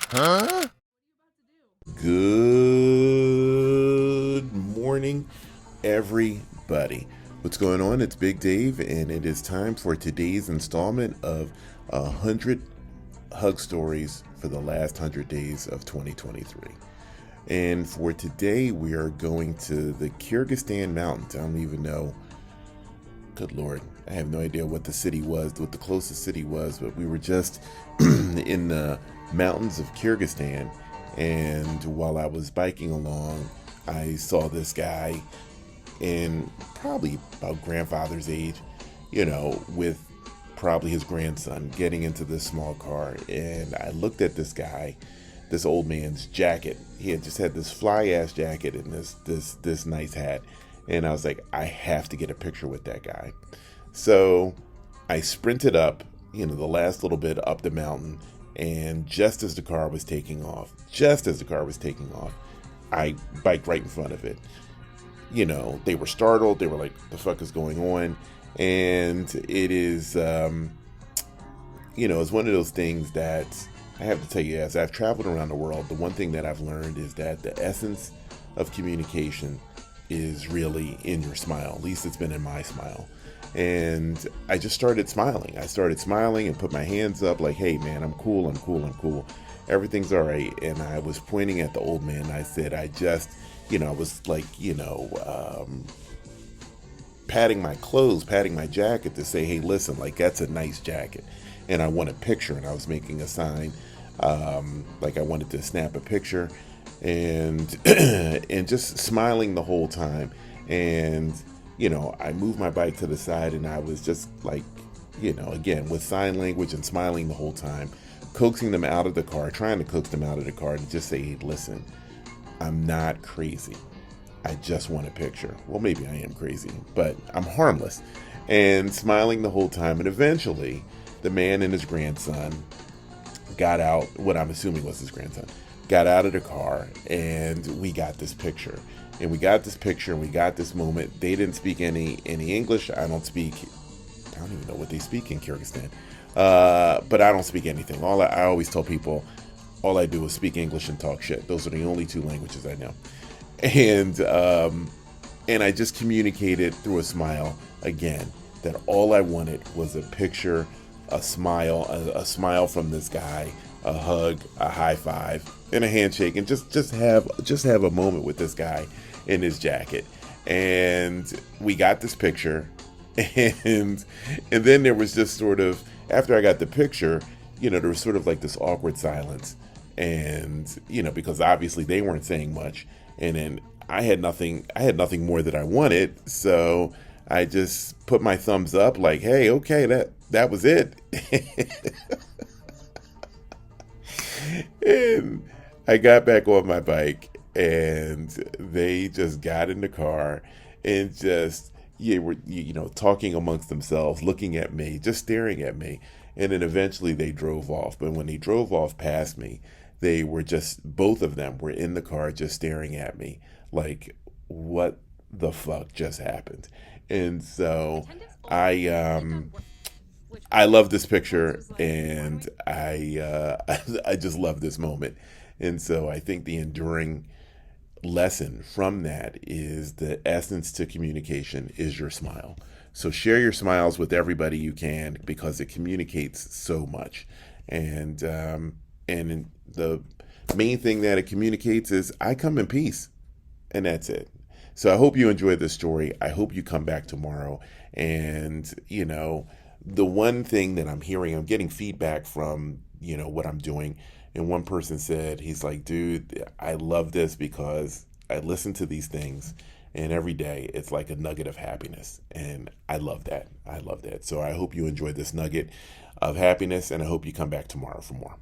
Good morning, everybody. What's going on? It's Big Dave, and it is time for today's installment of 100 Hug Stories for the last 100 days of 2023. And for today, we are going to the Kyrgyzstan mountains. I don't even know. Good Lord. I have no idea what the city was, what the closest city was, but we were just in the mountains of Kyrgyzstan. And while I was biking along, I saw this guy in probably about grandfather's age, with probably his grandson getting into this small car. And I looked at this guy, this old man's jacket. He had just had this fly ass jacket and this nice hat. And I was like, I have to get a picture with that guy. So I sprinted up, the last little bit up the mountain. And just as the car was taking off, I biked right in front of it. They were startled. They were like, the fuck is going on? And it is, it's one of those things that I have to tell you, as I've traveled around the world, the one thing that I've learned is that the essence of communication is really in your smile. At least it's been in my smile. And I just started smiling. I started smiling and put my hands up like, hey man, I'm cool. Everything's all right. And I was pointing at the old man. I said, I was like, patting my clothes, patting my jacket to say, hey, listen, like that's a nice jacket. And I want a picture. And I was making a sign, like I wanted to snap a picture. And and just smiling the whole time. And I moved my bike to the side, and I was just like, again with sign language and smiling the whole time, coaxing them out of the car, trying to coax them out of the car and just say, hey, listen, I'm not crazy. I just want a picture. Well, maybe I am crazy, but I'm harmless. And smiling the whole time. And eventually the man and his grandson got out, what I'm assuming was his grandson, got out of the car, and we got this picture. And we got this moment. They didn't speak any English. I don't even know what they speak in Kyrgyzstan. But I don't speak anything. I always tell people, all I do is speak English and talk shit. Those are the only two languages I know. And I just communicated through a smile again that all I wanted was a picture, a smile from this guy, a hug, a high five, and a handshake, and just have a moment with this guy in his jacket. And we got this picture, and then there was just sort of, after I got the picture, there was sort of like this awkward silence, and because obviously they weren't saying much, and then I had nothing more that I wanted, so I just put my thumbs up like, hey, okay, that was it. And I got back on my bike, and they just got in the car and just were talking amongst themselves, looking at me, just staring at me. And then eventually they drove off. But when they drove off past me, they were just, both of them were in the car just staring at me like, what the fuck just happened? And so I love this picture, and I just love this moment. And so I think the enduring lesson from that is the essence to communication is your smile. So share your smiles with everybody you can, because it communicates so much. And the main thing that it communicates is, I come in peace, and that's it. So I hope you enjoyed this story. I hope you come back tomorrow. And the one thing that I'm getting feedback from, what I'm doing. And one person said, he's like, dude, I love this because I listen to these things, and every day it's like a nugget of happiness. And I love that. So I hope you enjoyed this nugget of happiness, and I hope you come back tomorrow for more.